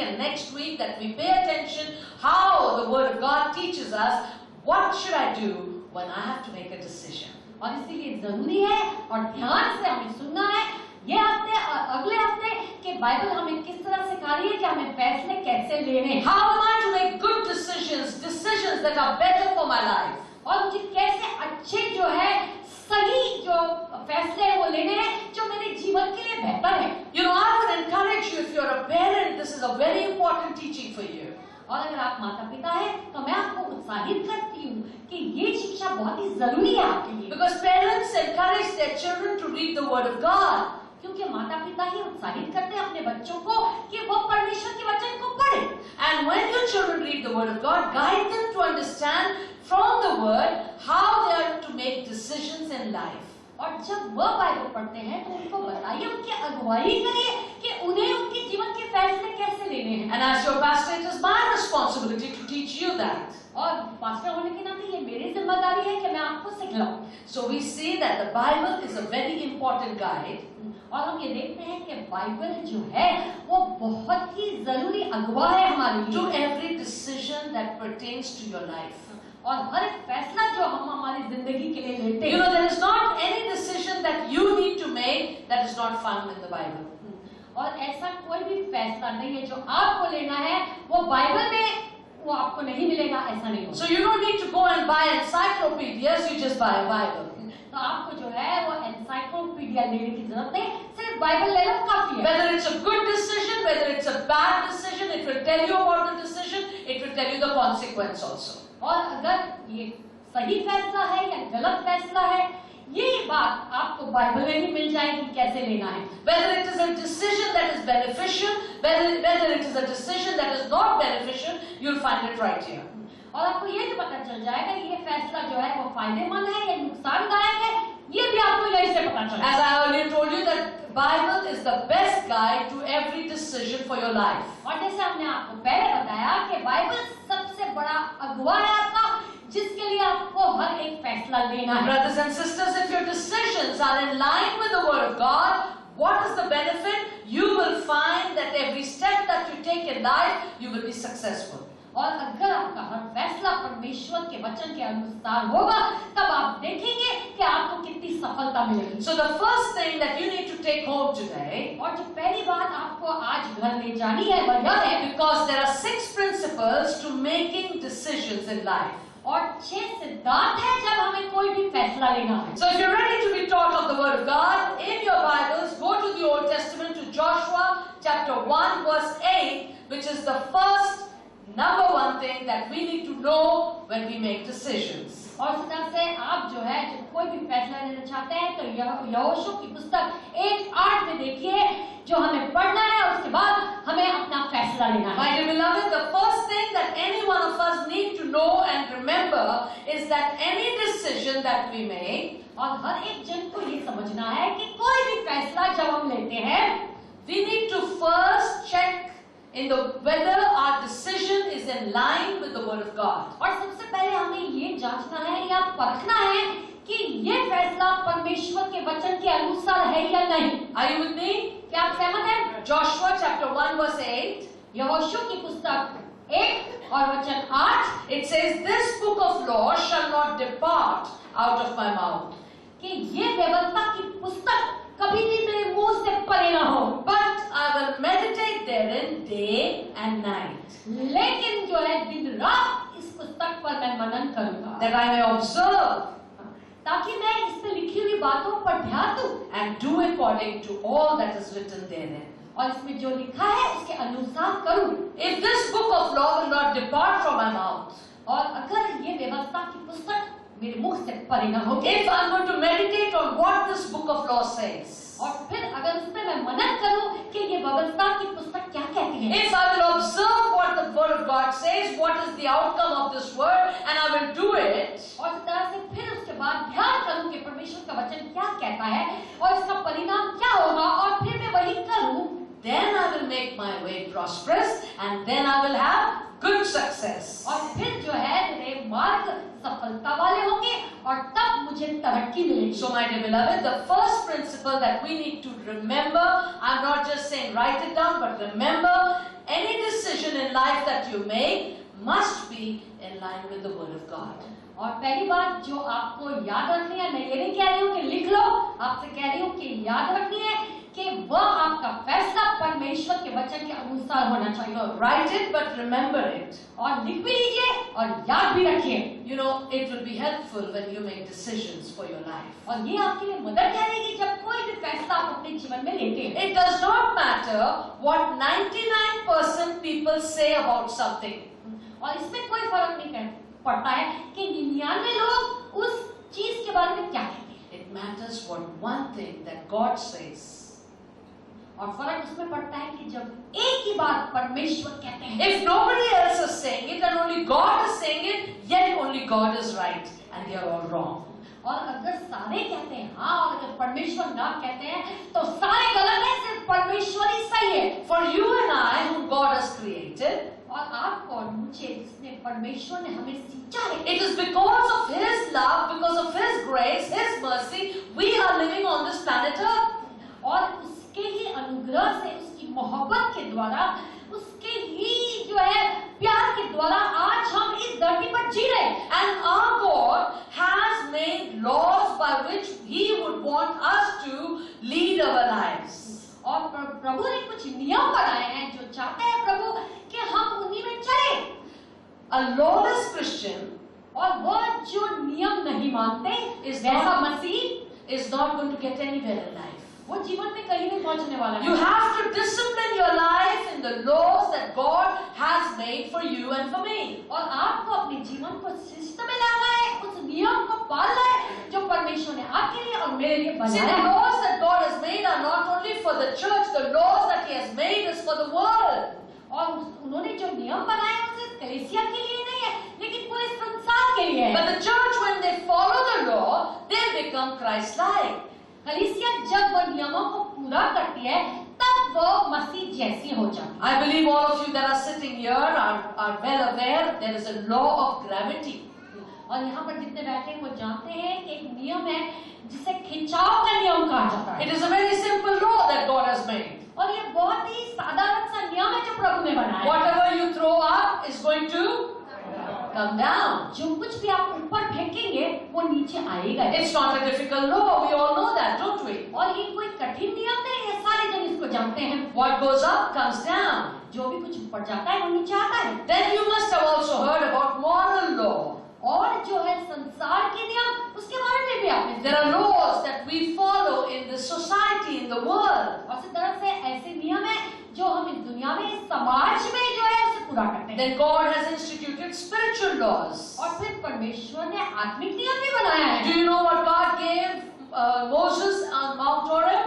and next week that we pay attention how the Word of God teaches us what should I do when I have to make a decision. और इसीलिए जरूरी है और ध्यान से हमें सुनना है ये हफ्ते और अगले हफ्ते कि बाइबल हमें किस तरह सिखा रही है कि हमें फैसले कैसे लेने हैं. How am I to make good decisions, decisions that are better for my life? और मुझे कैसे अच्छे जो है सही जो फैसले हैं वो लेने हैं जो मेरे जीवन के लिए बेहतर है. You know, I would encourage you, if you're a parent, this is a very important teaching for you. और अगर आप माता पिता हैं तो मैं आपको उत्साहित करती हूँ कि ये शिक्षा बहुत ही जरूरी है आपके लिए. Because parents encourage their children to read the Word of God. क्योंकि माता पिता ही उत्साहित करते हैं अपने बच्चों को कि वो परमेश्वर के वचन को पढ़े. And when your children read the Word of God, guide them to understand from the Word how they are to make decisions in life. और जब वह बाइबल पढ़ते हैं तो उनको बताइए, उनकी अगुवाई करिए कि उन्हें उनके जीवन के फैसले कैसे लेने हैं. And as your pastor, it is my responsibility to teach you that. और पास्टर होने के नाते ये मेरी जिम्मेदारी है कि मैं आपको सिखलाऊं. So we see that the Bible is a very important guide. और हम ये देखते हैं कि बाइबल जो है वो बहुत ही जरूरी अगुवा है हमारे लिए. To every decision that pertains to your life. और हर एक फैसला जो हम हमारी जिंदगी के लिए लेते हैं. You know, there is not any decision that you need to make that is not found in the Bible. और ऐसा कोई भी फैसला नहीं है जो आपको लेना है वो बाइबल में वो आपको नहीं मिलेगा, ऐसा नहीं होगा. So you don't need to go and buy encyclopedias, you just buy a Bible. तो आपको जो है वो एनसाइक्लोपीडिया लेने की जरूरत नहीं, सिर्फ बाइबल ले लो काफी है. Whether it's a good decision, whether it's a bad decision, it will tell you about the decision, it will tell you the consequence also. और अगर ये सही फैसला है या गलत फैसला है ये बात आपको बाइबल में ही मिल जाएगी कैसे लेना है. Whether it is a decision that is beneficial, whether it is a decision that is not beneficial, you'll find it right here. और आपको ये भी पता चल जाएगा ये फैसला जो है वो फायदेमंद है या नुकसानदायक है, ये भी आपको यहीं से पता चलेगा. As I earlier told you that Bible is the best guide to every decision for your life. और जैसे हमने आपको पहले बताया कि बाइबल सबसे बड़ा अगुवा है आपका जिसके लिए आपको हर एक फैसला लेना है. Brothers and sisters, if your decisions are in line with the Word of God, what is the benefit? You will find that every step that you take in life, you will be successful. और अगर आपका हर फैसला परमेश्वर के वचन के अनुसार होगा तब आप देखेंगे कि आपको कितनी सफलता मिलेगी. So the first thing that you need to take home today, और जो पहली बात आपको आज घर ले जानी है वह यह है because there are 6 principles to making decisions in life. और 6 सिद्धांत है जब हमें कोई भी फैसला लेना है. So if you're ready to be taught of the Word of God, in your Bibles, go to the Old Testament to Joshua chapter 1 verse 8, which is the first number one thing that we need to know when we make decisions. और इस तरह से आप जो है जब कोई भी फैसला लेना चाहते हैं तो यहोशू की पुस्तक 1:8 में देखिए जो हमें पढ़ना है और उसके बाद हमें अपना फैसला लेना है. My dear beloved, the first thing that any one of us need to know and remember is that any decision that we make, और हर एक जन को ये समझना है कि कोई भी फैसला जब हम लेते हैं we need to first check in the whether our decision is in line with the Word of God. और सबसे पहले हमें ये जांचना है या परखना है कि ये फैसला परमेश्वर के वचन के अनुसार है या नहीं. Are you with me? क्या आप सहमत हैं? Joshua chapter 1 verse 8. यहोशू की पुस्तक 1 और वचन 8. It says, "This book of law shall not depart out of my mouth." कि ये व्यवस्था की पुस्तक कभी भी मेरे मुंह से परे ना हो, but I will meditate therein day and night. लेकिन जो है दिन रात इस पुस्तक पर मैं मनन करूंगा, that I may observe, ताकि मैं इस पे लिखी हुई बातों पर ध्यान दूं, and do according to all that is written therein. और इसमें जो लिखा है उसके अनुसार करूं. If this book of law will not depart from my mouth, और अगर ये व्यवस्था की पुस्तक मेरे मुख से परे ना हो, if I'm going to meditate on what this book of law says, और फिर अगर उस पे मैं मनन करूं कि ये व्यवस्था की पुस्तक क्या कहती है, if I will observe what the Word of God says, what is the outcome of this word, and I will do it, और इस तरह से फिर उसके बाद ध्यान करूं कि परमेश्वर का वचन क्या कहता है और इसका परिणाम क्या होगा और फिर मैं वही करूं, then I will make my way prosperous, and then I will have good success. और फिर जो है मेरे मार्ग सफलता वाले होंगे और तब मुझे तरक्की मिलेगी। So my dear beloved, the first principle that we need to remember, I'm not just saying write it down, but remember, any decision in life that you make must be in line with the word of God. और पहली बात जो आपको याद रखनी है, मैं ये नहीं कह रही हूँ कि लिख लो, आपसे कह रही हूँ कि याद रखनी है कि वह आपका फैसला परमेश्वर के वचन के अनुसार होना चाहिए। Write it, but remember it. और लिख भी लीजिए और याद भी रखिए। You know, it will be helpful when you make decisions for your life. और ये आपके लिए मदद करेगी जब कोई भी फैसला आप अपने जीवन में लेते हैं। It does not matter what 99% people say about something. और इसमें कोई फर्क नहीं पड़ता है कि 99 लोग उस चीज के बारे में क्या कहते हैं। It matters what one thing that God says. और फर्क उसमें पड़ता है कि जब एक ही बात परमेश्वर कहते हैं। If nobody else is saying it and only God is saying it, yet only God is right and they are all wrong. और अगर सारे कहते हैं हाँ और अगर परमेश्वर ना कहते हैं तो सारे गलत हैं, सिर्फ परमेश्वर ही सही है। For you and I, whom God has created, और आपको और मुझे जिसने परमेश्वर ने हमें सींचा है, it is because of His love, because of His grace, His mercy, we are living on this planet Earth. और उसके ही अनुग्रह से, उसकी मोहब्बत के द्वारा, उसके ही जो है प्यार के द्वारा आज हम इस धरती पर जी रहे हैं। And our God has made laws by which He would want us to lead our lives. और प्रभु ने कुछ नियम बनाए हैं जो चाहते हैं प्रभु कि हम उन्हीं में चले। A lawless Christian और वह जो नियम नहीं मानते is वैसा not- Masih is not going to get anywhere in life. वो जीवन में कहीं नहीं पहुंचने वाला You है। have to discipline your life in the laws that God has made for you and for me. और आपको अपने जीवन को शिस्त में लाना है, उस नियम को पालना है जो परमेश्वर ने आपके लिए और मेरे लिए See, बनाया the है। laws that God has made are not only for the church, the laws that He has made is for the world. और उन्होंने जो नियम बनाए हैं वो सिर्फ कलीसिया के लिए नहीं है, लेकिन पूरे संसार के लिए है। But the church, when they follow the law, they become Christ-like. कलीसिया जब वो नियमों को पूरा करती है तब वो मसीह जैसी हो जाती है। I believe all of you that are sitting here are well aware there is a law of gravity. और यहाँ पर जितने बैठे हैं वो जानते हैं कि एक नियम है जिसे खिंचाव का नियम कहा जाता है। It is a very simple law that God has made. और ये बहुत ही साधारण सा नियम है जो प्रभु ने बनाया है। Whatever you throw up is going to come down. जो कुछ भी आप ऊपर फेंकेंगे वो नीचे आएगा। It's not a difficult law. We all know that, don't we? और ये कोई कठिन नियम नहीं है, सारे जन इसको जानते हैं। What goes up comes down. जो भी कुछ ऊपर जाता है वो नीचे आता है। Then you must have also heard about moral law. और जो है संसार के नियम उसके बारे में भी आपने There are laws that we follow in the society, in the world. और इस तरह से ऐसे नियम है जो हम इस दुनिया में, इस समाज में जो है उसे पूरा करते हैं। Then God has instituted spiritual laws. और फिर परमेश्वर ने आत्मिक नियम भी बनाया है। Do you know what God gave Moses on Mount Horeb?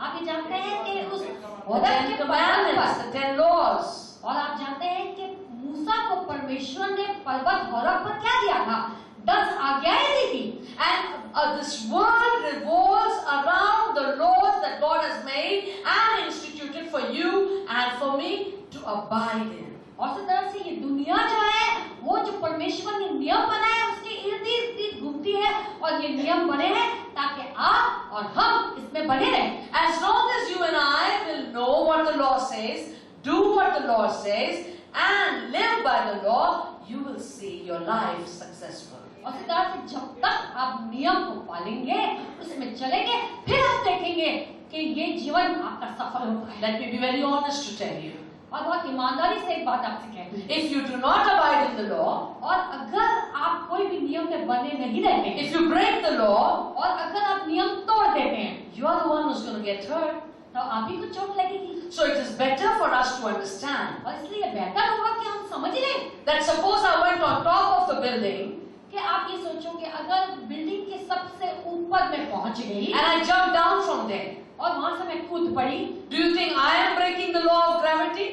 आप ये जानते हैं कि उस The Ten Commandments, the 10 laws. और आप जानते हैं कि मूसा को परमेश्वर ने पर्वत होरेब पर क्या दिया था? 10 आज्ञाएं दी थी। And this world revolves around the laws that God has made and instituted for you and for me to abide in. और इस तरह से ये दुनिया जो है वो जो परमेश्वर ने नियम बनाए उसके इर्द गिर्द घूमती है और ये नियम बने हैं ताकि आप और हम इसमें बने रहें। As long as you and I will know what the law says, do what the law says, and live by the law, you will see your life successful. और इस तरह से जब तक आप नियम को पालेंगे, उसमें चलेंगे, फिर आप देखेंगे कि ये जीवन आपका सफल होगा। Let me be very honest to tell you. और बहुत ईमानदारी से एक बात आपसे कहूँ, If you do not abide in the law, और अगर आप कोई भी नियम में बने नहीं रहते, if you break the law, और अगर आप नियम तोड़ देते हैं, you are the one who's going to get hurt. तो आप ही को चोट लगेगी। So it is better for us to understand और इसलिए बेहतर होगा कि हम समझ लें that suppose I went on top of the building कि आप ये सोचो कि अगर बिल्डिंग के सबसे ऊपर में पहुंच गई and I jumped down from there. और वहां से मैं कूद पड़ी, Do you think I am breaking the law of gravity?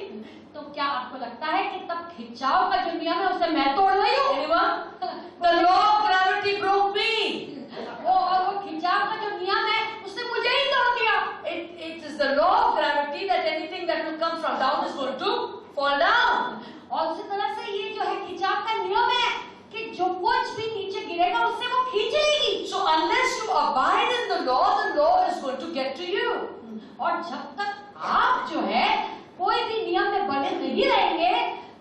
तो क्या आपको लगता है कि तब खिंचाव का जो नियम है उसे मैं तोड़ रही हूँ? Anyone? The law of gravity broke me. वो खिंचाव का जो नियम है उसने मुझे ही तोड़ दिया। It is the law of gravity that anything that will come from down is going to fall down. और उसी तरह से ये जो है खिंचाव का नियम है कि जो कुछ भी नीचे गिरेगा उससे वो खींच लेगी। So abide in the law is going to get to you. और जब तक आप जो है कोई भी नियम में बने नहीं रहेंगे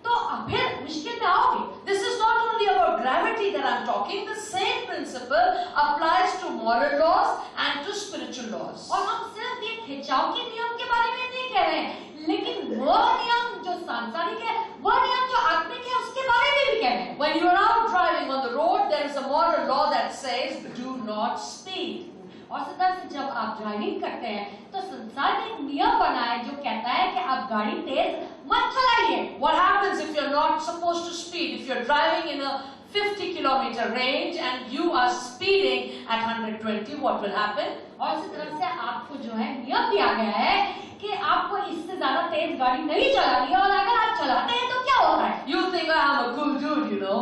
तो फिर मुश्किल में आओगे। This is not only about gravity that I'm talking. The same principle applies to moral laws and to spiritual laws. और हम सिर्फ ये खिंचाव के नियम के बारे में नहीं कह रहे हैं, लेकिन वो नियम जो सांसारिक है, वो नियम जो आत्मिक है, उसके बारे में भी कह रहे हैं। When you are out driving on the road, there is a moral law that says, do not speed. और सदा से जब आप ड्राइविंग करते हैं तो संसार में एक नियम बना है जो कहता है कि आप गाड़ी तेज मत चलाइए। What happens if you're not supposed to speed? If you're driving in a 50-kilometer range and you are speeding at 120, what will happen? और इसी तरह से आपको जो है नियम दिया गया है कि आपको इससे ज्यादा तेज गाड़ी नहीं चलानी है, और अगर आप चलाते हैं तो क्या होता है? You think I'm a cool dude, you know.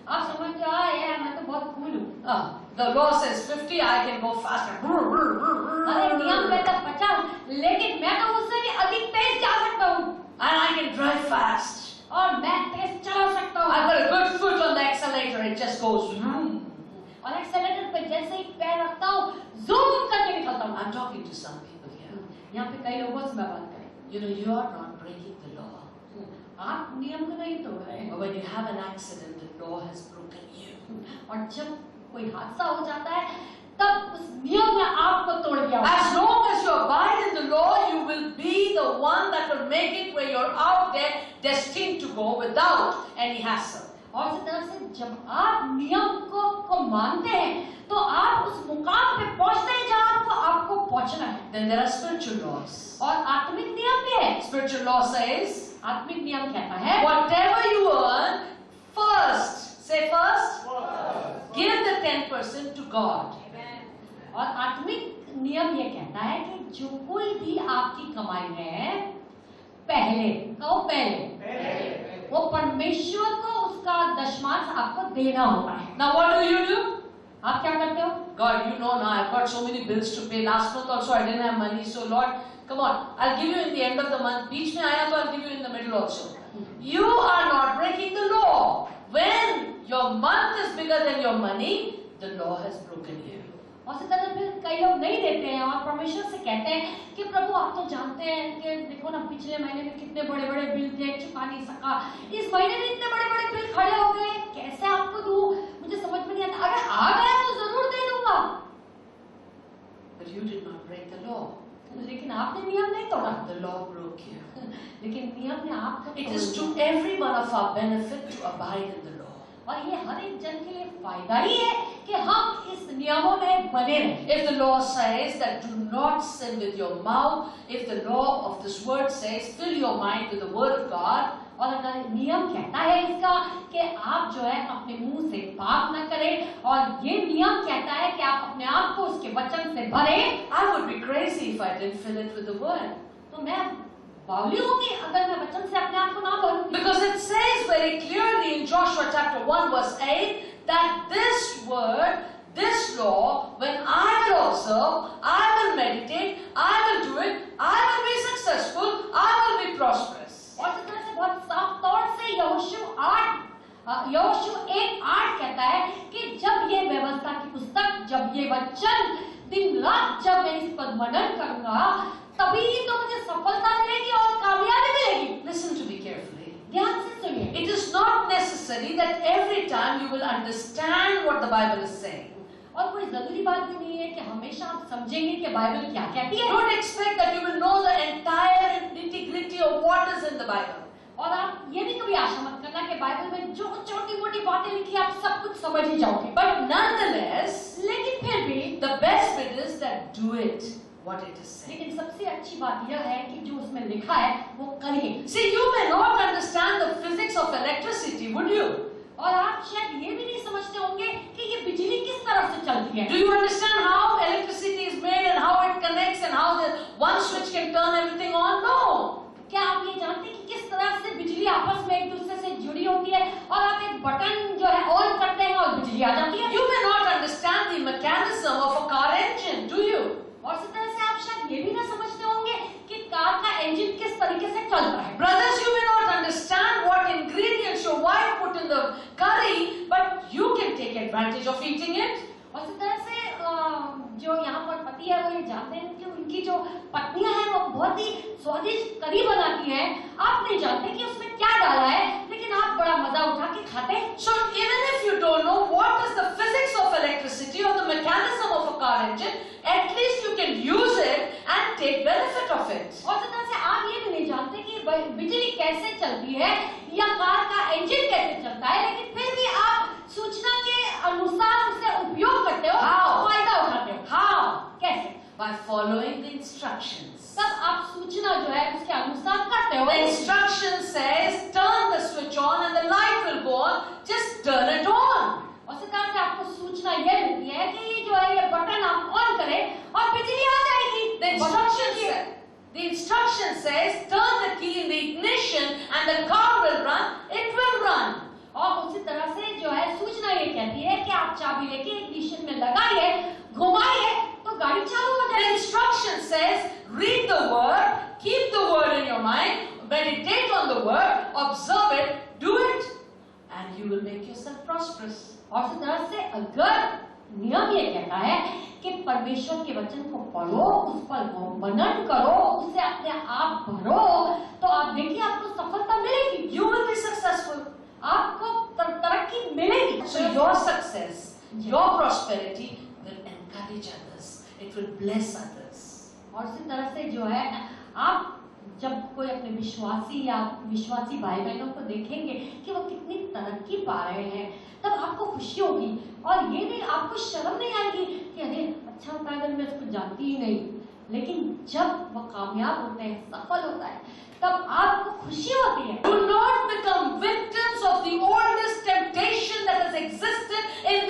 आप समझते हो यार मैं तो बहुत कूल हूँ। The law says 50, I can go faster. अरे नियम कहता 50, लेकिन मैं तो उससे भी अधिक तेज जा सकता हूँ। And I can drive fast. और मैं तेज चला सकता हूँ। I've got a good foot on the accelerator, it just goes. और एक्सेलेरेटर पे जैसे ही पैर रखता हूँ, ज़ूम करके निकलता हूँ। I'm talking to some people here. यहाँ पे कई लोगों से मैं बात करें। You know, you are not breaking the law. आप नियम को नहीं तोड़ रहे। But when you have an accident, the law has broken you. और जब कोई हादसा हो जाता है, तब उस नियम ने आपको तोड़ दिया। As long as you abide in the law, you will be the one that will make it where you're out there destined to go without any hassle. और इस तरह से जब आप नियम को मानते हैं तो आप उस मुकाम पे पहुंचते हैं जहां आपको पहुंचना है। Then there are spiritual laws. और आत्मिक नियम भी है। Spiritual law says, आत्मिक नियम कहता है whatever you earn, first, say first, give the 10% to God. और आत्मिक नियम ये कहता है कि जो कोई भी आपकी कमाई है, पहले कहो पहले वो परमेश्वर को उसका दशमांश आपको देना होता है। Now what do? आप क्या करते हो? God, you know now I've got so many bills to pay. Last month also I didn't have money, so Lord, come on, I'll give you in the end of the month. बीच में आया तो I'll give you in the middle also. You are not breaking the law. When your month is bigger than your money, the law has broken you. और इसी तरह फिर कई लोग नहीं देते हैं और परमेश्वर से कहते हैं कि प्रभु आप तो जानते हैं कि देखो ना पिछले महीने में कितने बड़े बड़े बिल थे, चुका नहीं सका, इस महीने में इतने बड़े बड़े बिल खड़े हो गए, कैसे आपको दूं, मुझे समझ में नहीं आता, अगर आ गया तो जरूर दे दूंगा। But you did not break the law. लेकिन आपने नियम नहीं तोड़ा। The law broke you. लेकिन नियम ने आपको It is to every one of our benefit to abide in the law. और ये हर एक जन के लिए फायदा ही है कि हम इस नियमों में बने रहें। If the law says that do not sin with your mouth, if the law of this word says fill your mind with the word of God, और अगर नियम कहता है इसका कि आप जो है अपने मुंह से पाप न करें, और ये नियम कहता है कि आप अपने आप को उसके वचन से भरें, I would be crazy if I didn't fill it with the word. तो मैं बावली होगी अगर मैं वचन से अपने आप को ना भरूं। Because it says very clearly in Joshua chapter 1 verse 8 that this word, this law, when I will observe, I will meditate, I will do it, I will be successful, I will be prosperous. और इस तरह से बहुत साफ तौर से यहोशू 1:8 कहता है कि जब ये व्यवस्था की पुस्तक, जब ये वचन दिन रात जब मैं इस पर मनन करूंगा, तभी तो मुझे सफलता मिलेगी और कामयाबी मिलेगी। Listen to me carefully. ध्यान से सुनिए। It is not necessary that every time you will understand what the Bible is saying. और कोई जरूरी बात भी नहीं है कि हमेशा आप समझेंगे कि बाइबल क्या कहती है। Don't expect that you will know the entire nitty-gritty of what is in the Bible. और आप ये भी कभी आशा मत करना कि बाइबल में जो छोटी-मोटी बातें लिखी आप सब कुछ समझ ही जाओगे। But nonetheless, लेकिन फिर भी the best bit is that do it what it is saying. लेकिन सबसे अच्छी बात यह है कि जो उसमें लिखा है वो करिए। See, you may not understand the physics of electricity, would you? और आप शायद ये भी नहीं समझते होंगे कि ये बिजली किस तरह से चलती है। Do you understand how electricity is made and how it connects and how the one switch can turn everything on? No. क्या आप ये जानते हैं कि किस तरह से बिजली आपस में एक दूसरे से जुड़ी होती है और आप एक बटन जो है ऑन करते हैं और बिजली आ जाती है? You may not understand the mechanism of a car engine, do you? और इस तरह से आप शायद ये भी ना समझते होंगे कि कार का इंजन किस तरीके से चलता है। Brothers, you may not understand what ingredients your wife put in the curry, but you can take advantage of eating it. और इस तरह से जो यहाँ पर पति है वो ये जानते हैं कि उनकी जो पत्नियां हैं वो बहुत ही स्वादिष्ट करी बनाती हैं। आप नहीं जानते कि उसमें क्या डाला है, लेकिन आप बड़ा मजा उठा के खाते हैं। So even if you don't know what is the physics of electricity or the mechanism of a car engine, at least you can use it and take benefit of it. और जिस तरह से आप ये भी नहीं जानते कि बिजली कैसे चलती है या कार का इंजन कैसे चलता है, लेकिन फिर भी आप सूचना के अनुसार उसे उपयोग करते हो, How? फायदा उठाते हो। How? कैसे? By following the instructions. तब आप सूचना जो है उसके अनुसार करते हो। The instruction says turn the switch on and the light will go on. Just turn it on. और इस तरह से आपको सूचना ये मिलती है कि ये जो है ये बटन आप ऑन करें और बिजली आ जाएगी। The instruction says turn the key in the ignition and the car will run. It will run. और उसी तरह से जो है सूचना ये कहती है कि आप चाबी लेके इग्निशन में लगाइए, घुमाइए तो गाड़ी चालू हो The जाएगी। instruction says read the word, keep the word in your mind, meditate on the word, observe it, do it, and you will make yourself prosperous. और इस तरह से अगर नियम ये कहता है कि परमेश्वर के वचन को पढ़ो, उस पर मनन करो, उसे अपने आप भरो, तो आप देखिए आपको सफलता मिलेगी। You will be successful. आपको तरक्की मिलेगी। So your success, your prosperity will encourage others. It will bless others. और इसी तरह से जो है आप जब कोई अपने विश्वासी या विश्वासी भाई बहनों को देखेंगे कि वो कितनी तरक्की पा रहे हैं, तब आपको खुशी होगी और ये नहीं, आपको शर्म नहीं आएगी कि अरे अच्छा होता है अगर मैं इसको जानती ही नहीं। लेकिन जब वो कामयाब होते हैं, सफल होता है, तब आपको खुशी होती है। Do not become victims of the oldest temptation that has existed in